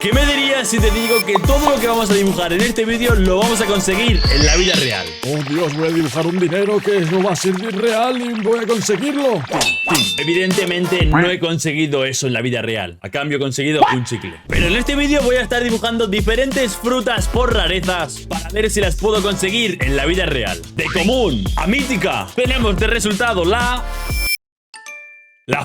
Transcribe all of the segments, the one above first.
¿Qué me dirías si te digo que todo lo que vamos a dibujar en este vídeo lo vamos a conseguir en la vida real? Oh Dios, voy a dibujar un dinero que no va a servir real y voy a conseguirlo. Evidentemente no he conseguido eso en la vida real. A cambio he conseguido un chicle. Pero en este vídeo voy a estar dibujando diferentes frutas por rarezas para ver si las puedo conseguir en la vida real. De común a mítica tenemos de resultado la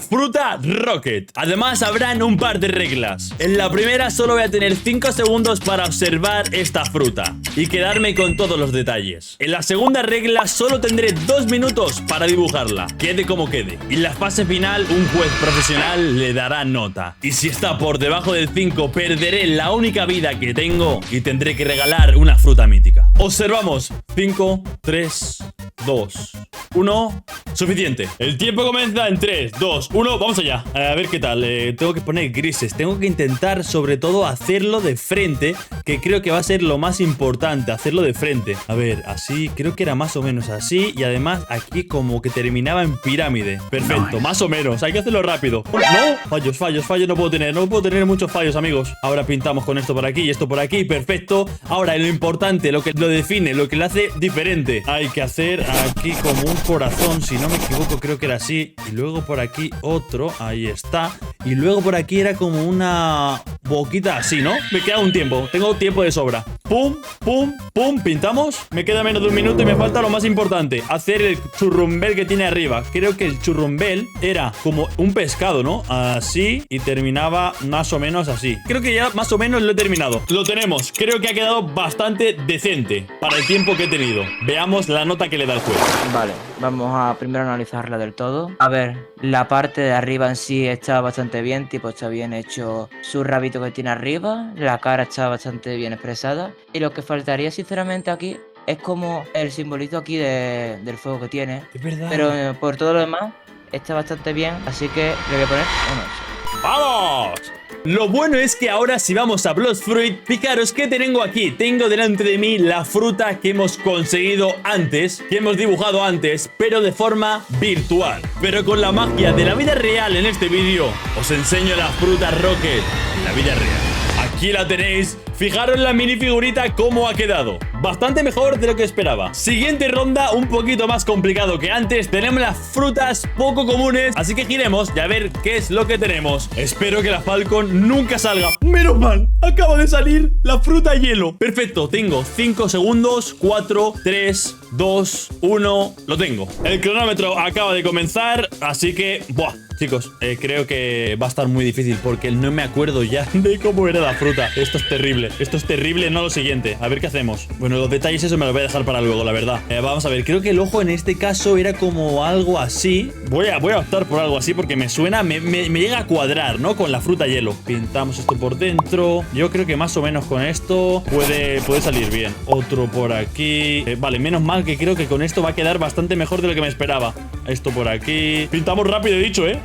fruta Rocket. Además habrán un par de reglas. En la primera solo voy a tener 5 segundos para observar esta fruta y quedarme con todos los detalles. En la segunda regla solo tendré 2 minutos para dibujarla, quede como quede. Y en la fase final un juez profesional le dará nota. Y si está por debajo del 5 perderé la única vida que tengo y tendré que regalar una fruta mítica. Observamos. 5, 3, 2, 1. Suficiente. El tiempo comienza en 3, 2, 1. Vamos allá. A ver qué tal. Tengo que poner grises. Tengo que intentar sobre todo hacerlo de frente, que creo que va a ser lo más importante, hacerlo de frente. A ver, así, creo que era más o menos así. Y además aquí como que terminaba en pirámide. Perfecto, más o menos. Hay que hacerlo rápido. No, fallos. No puedo tener muchos fallos, amigos. Ahora pintamos con esto por aquí y esto por aquí. Perfecto. Ahora lo importante, lo que lo define, lo que lo hace diferente. Hay que hacer aquí como un corazón, si no me equivoco, creo que era así. Y luego por aquí otro, ahí está. Y luego por aquí era como una boquita así, ¿no? Me queda un tiempo, tengo tiempo de sobra. Pum, pum, pum, pintamos. Me queda menos de un minuto y me falta lo más importante, hacer el churrumbel que tiene arriba. Creo que el churrumbel era como un pescado, ¿no? Así, y terminaba más o menos así. Creo que ya más o menos lo he terminado. Lo tenemos, creo que ha quedado bastante decente para el tiempo que he tenido. Veamos la nota que le da el juez. Vale, vamos a primero analizarla del todo. A ver, la parte de arriba en sí está bastante bien, tipo está bien hecho su rabito que tiene arriba, la cara está bastante bien expresada. Y lo que faltaría sinceramente aquí es como el simbolito aquí del fuego que tiene. Es verdad. Pero por todo lo demás está bastante bien, así que le voy a poner un 8. ¡Vamos! Lo bueno es que ahora si vamos a Blox Fruit, fijaros que tengo aquí. Tengo delante de mí la fruta que hemos conseguido antes, que hemos dibujado antes, pero de forma virtual. Pero con la magia de la vida real en este vídeo, os enseño la fruta Rocket en la vida real. Aquí la tenéis. Fijaros la minifigurita cómo ha quedado. Bastante mejor de lo que esperaba. Siguiente ronda, un poquito más complicado que antes. Tenemos las frutas poco comunes, así que giremos y a ver qué es lo que tenemos. Espero que la Falcon nunca salga. ¡Menos mal! Acaba de salir la fruta hielo. Perfecto, tengo 5 segundos. 4, 3, 2, 1. Lo tengo. El cronómetro acaba de comenzar, así que... ¡buah! Chicos, creo que va a estar muy difícil porque no me acuerdo ya de cómo era la fruta. Esto es terrible, no lo siguiente. A ver qué hacemos. Bueno, los detalles eso me los voy a dejar para luego, la verdad. Vamos a ver, creo que el ojo en este caso era como algo así. Voy a optar por algo así porque me suena, me llega a cuadrar, ¿no? Con la fruta hielo. Pintamos esto por dentro. Yo creo que más o menos con esto puede salir bien. Otro por aquí. Vale, menos mal que creo que con esto va a quedar bastante mejor de lo que me esperaba. Esto por aquí. Pintamos rápido, he dicho, ¿eh?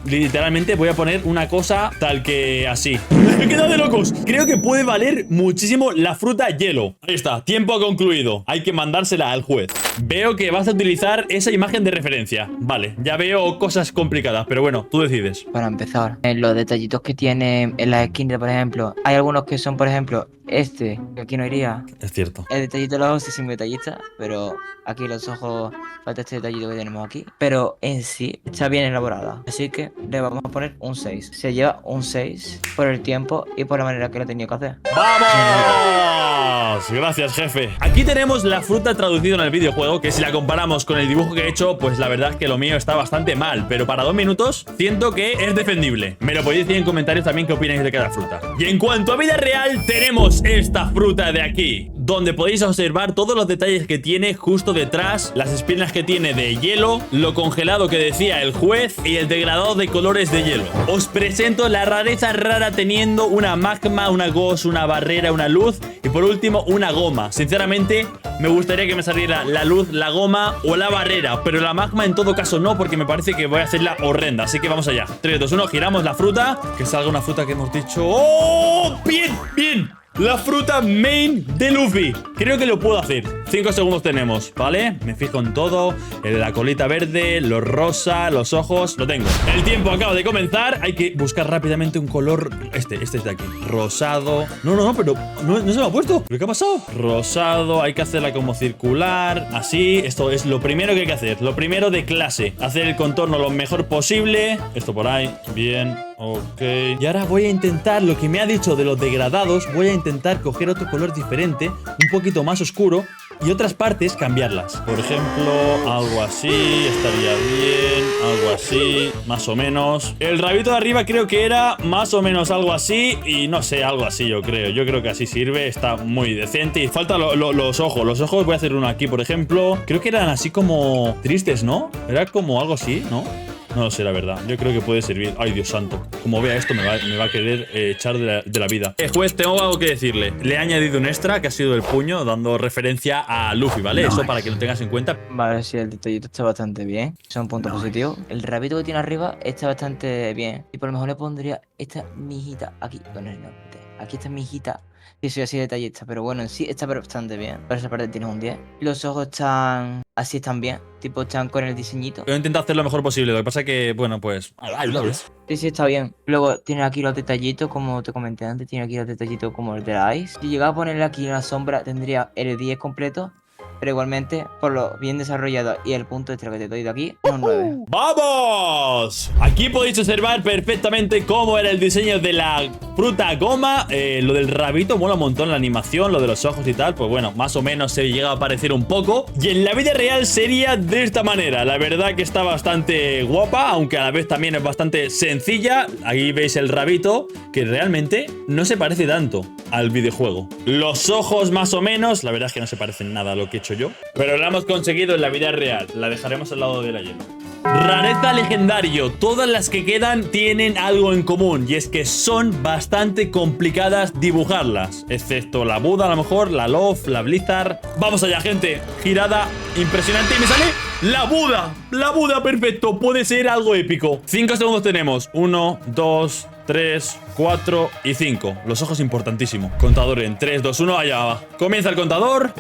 Literalmente voy a poner una cosa tal que así. Me he quedado de locos. Creo que puede valer muchísimo la fruta hielo. Ahí está, tiempo concluido. Hay que mandársela al juez. Veo que vas a utilizar esa imagen de referencia. Vale, ya veo cosas complicadas, pero bueno, tú decides. Para empezar, en los detallitos que tiene en la esquina, por ejemplo, hay algunos que son, por ejemplo, que aquí no iría. Es cierto. El detallito de los ojos es muy detallista, pero aquí los ojos falta este detallito que tenemos aquí. Pero en sí está bien elaborada, así que le vamos a poner un 6. Se lleva un 6 por el tiempo y por la manera que lo he tenido que hacer. ¡Vamos! Gracias, jefe. Aquí tenemos la fruta traducida en el videojuego, que si la comparamos con el dibujo que he hecho, pues la verdad es que lo mío está bastante mal, pero para 2 minutos siento que es defendible. Me lo podéis decir en comentarios también qué opináis de cada fruta. Y en cuanto a vida real, tenemos esta fruta de aquí, donde podéis observar todos los detalles que tiene justo detrás, las espinas que tiene de hielo, lo congelado que decía el juez y el degradado de colores de hielo. Os presento la rareza rara teniendo una magma, una ghost, una barrera, una luz y por último una goma. Sinceramente me gustaría que me saliera la luz, la goma o la barrera, pero la magma en todo caso no, porque me parece que voy a hacerla horrenda. Así que vamos allá. 3, 2, 1, giramos la fruta. Que salga una fruta que hemos dicho. ¡Oh! ¡Bien! ¡Bien! La fruta main de Luffy. Creo que lo puedo hacer. 5 segundos tenemos, ¿vale? Me fijo en todo. La colita verde, los rosa, los ojos. Lo tengo. El tiempo acaba de comenzar. Hay que buscar rápidamente un color. Este es de aquí. Rosado. No, pero no se me ha puesto. ¿Pero qué ha pasado? Rosado. Hay que hacerla como circular. Así. Esto es lo primero que hay que hacer. Lo primero de clase. Hacer el contorno lo mejor posible. Esto por ahí. Bien. Ok. Y ahora voy a intentar lo que me ha dicho de los degradados. Voy a intentar coger otro color diferente, un poquito más oscuro, y otras partes cambiarlas. Por ejemplo, algo así estaría bien. Algo así, más o menos. El rabito de arriba creo que era más o menos algo así. Y no sé, algo así yo creo. Yo creo que así sirve, está muy decente. Y falta los ojos. Los ojos voy a hacer uno aquí, por ejemplo. Creo que eran así como tristes, ¿no? Era como algo así, ¿no? No lo sé, la verdad. Yo creo que puede servir. Ay, Dios santo. Como vea esto, me va a querer echar de la vida. Juez, tengo algo que decirle. Le he añadido un extra, que ha sido el puño, dando referencia a Luffy, ¿vale? Eso para que lo tengas en cuenta. Vale, sí, el detallito está bastante bien. Son puntos positivos. El rabito que tiene arriba está bastante bien. Y por lo mejor le pondría esta mijita aquí. Bueno, no, aquí está mi hijita. Sí, soy así detallista, pero bueno, en sí está bastante bien. Por esa parte tienes un 10. Los ojos están así, están bien. Tipo, están con el diseñito. Yo intento hacer lo mejor posible. Lo que pasa es que, bueno, pues... Sí, está bien. Luego tiene aquí los detallitos, como te comenté antes. Tiene aquí los detallitos como el de la Ice. Si llegaba a ponerle aquí una sombra, tendría el 10 completo. Pero igualmente, por lo bien desarrollado y el punto extra que te doy de aquí, un 9. ¡Vamos! Aquí podéis observar perfectamente cómo era el diseño de la fruta goma. Lo del rabito mola un montón, la animación, lo de los ojos y tal. Pues bueno, más o menos se llega a parecer un poco. Y en la vida real sería de esta manera. La verdad que está bastante guapa, aunque a la vez también es bastante sencilla. Aquí veis el rabito, que realmente no se parece tanto al videojuego. Los ojos más o menos, la verdad es que no se parecen nada a lo que he hecho yo, pero la hemos conseguido en la vida real. La dejaremos al lado de la hielo. Rareza legendario. Todas las que quedan tienen algo en común, y es que son bastante complicadas dibujarlas, excepto la Buda, a lo mejor, la Love, la Blizzard. Vamos allá, gente. Girada impresionante y me sale la Buda. La Buda, perfecto. Puede ser algo épico. 5 segundos tenemos. 1, 2, 3, 4 y 5. Los ojos importantísimo. Contador en 3, 2, 1. Allá va. Comienza el contador.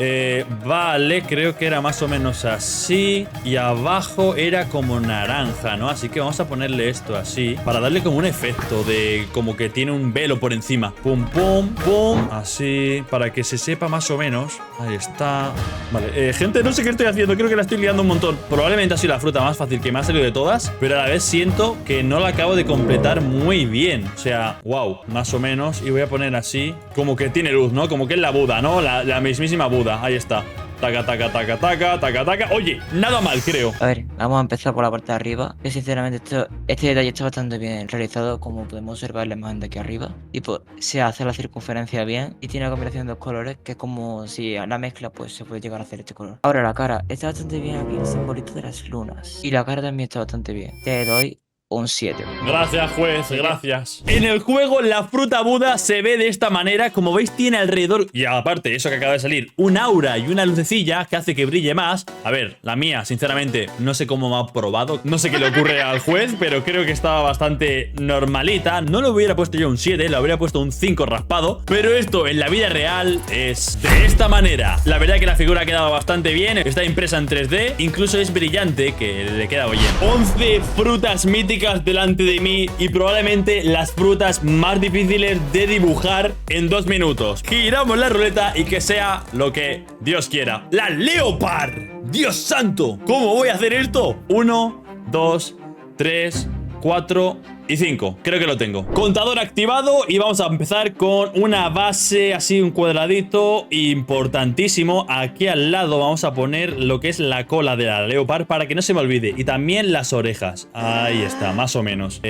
Vale, creo que era más o menos así. Y abajo era como naranja, ¿no? Así que vamos a ponerle esto así, para darle como un efecto de como que tiene un velo por encima. Pum, pum, pum. Así, para que se sepa más o menos. Ahí está. Vale, gente, no sé qué estoy haciendo. Creo que la estoy liando un montón. Probablemente ha sido la fruta más fácil que me ha salido de todas, pero a la vez siento que no la acabo de completar muy bien. O sea, wow, más o menos. Y voy a poner así, como que tiene luz, ¿no? Como que es la Buda, ¿no? La mismísima Buda. Ahí está. Taca, taca, taca, taca, taca, taca. Oye, nada mal, creo. A ver, vamos a empezar por la parte de arriba. Que sinceramente este detalle está bastante bien realizado, como podemos observar en la imagen de aquí arriba. Y pues se hace la circunferencia bien. Y tiene una combinación de dos colores, que es como si a la mezcla pues se puede llegar a hacer este color. Ahora la cara, está bastante bien aquí el simbolito de las lunas. Y la cara también está bastante bien. Te doy un 7. Gracias, juez, gracias. En el juego la fruta Buda se ve de esta manera. Como veis, tiene alrededor, y aparte eso que acaba de salir, un aura y una lucecilla que hace que brille más. A ver, la mía, sinceramente, no sé cómo me ha probado. No sé qué le ocurre al juez, pero creo que estaba bastante normalita. No le hubiera puesto yo un 7, le habría puesto un 5 raspado. Pero esto en la vida real es de esta manera. La verdad que la figura ha quedado bastante bien. Está impresa en 3D, incluso es brillante, que le queda bien. 11 frutas míticas delante de mí y probablemente las frutas más difíciles de dibujar en 2 minutos. Giramos la ruleta y que sea lo que Dios quiera. ¡La Leopard! ¡Dios santo! ¿Cómo voy a hacer esto? 1, 2, 3, 4 y 5. Creo que lo tengo. Contador activado y vamos a empezar con una base así, un cuadradito importantísimo. Aquí al lado vamos a poner lo que es la cola de la Leopard para que no se me olvide. Y también las orejas. Ahí está, más o menos.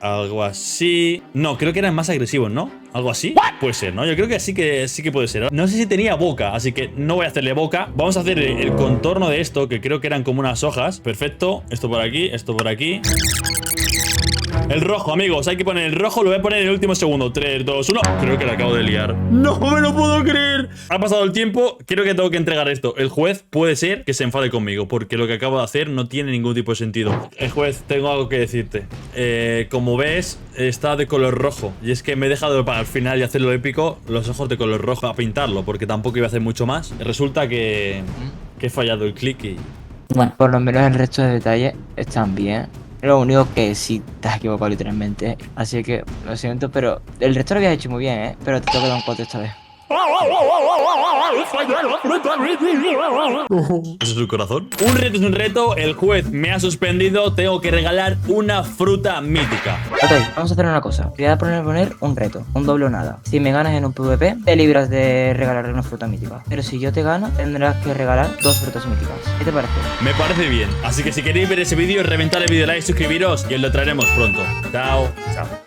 Algo así. No, creo que eran más agresivos, ¿no? ¿Algo así? Puede ser, ¿no? Yo creo que sí que puede ser. No sé si tenía boca, así que no voy a hacerle boca. Vamos a hacer el contorno de esto, que creo que eran como unas hojas. Perfecto. Esto por aquí, esto por aquí. El rojo, amigos, hay que poner el rojo. Lo voy a poner en el último segundo. 3, 2, 1. Creo que la acabo de liar. ¡No me lo puedo creer! Ha pasado el tiempo. Creo que tengo que entregar esto. El juez puede ser que se enfade conmigo, porque lo que acabo de hacer no tiene ningún tipo de sentido. El juez, tengo algo que decirte. Como ves, está de color rojo. Y es que me he dejado para el final y hacerlo épico los ojos de color rojo a pintarlo, porque tampoco iba a hacer mucho más. Resulta que he fallado el clic y... Bueno, por lo menos el resto de detalles están bien. Lo único que sí te has equivocado literalmente. Así que lo siento, pero el resto lo habías hecho muy bien, ¿eh? Pero te toca dar un 4 esta vez. ¿Eso es el corazón? Un reto es un reto. El juez me ha suspendido. Tengo que regalar una fruta mítica. Ok, vamos a hacer una cosa. Te voy a poner un reto, un doble o nada. Si me ganas en un PvP, te libras de regalar una fruta mítica. Pero si yo te gano, tendrás que regalar 2 frutas míticas. ¿Qué te parece? Me parece bien. Así que si queréis ver ese vídeo, reventar el vídeo, like, suscribiros y os lo traeremos pronto. Chao, chao.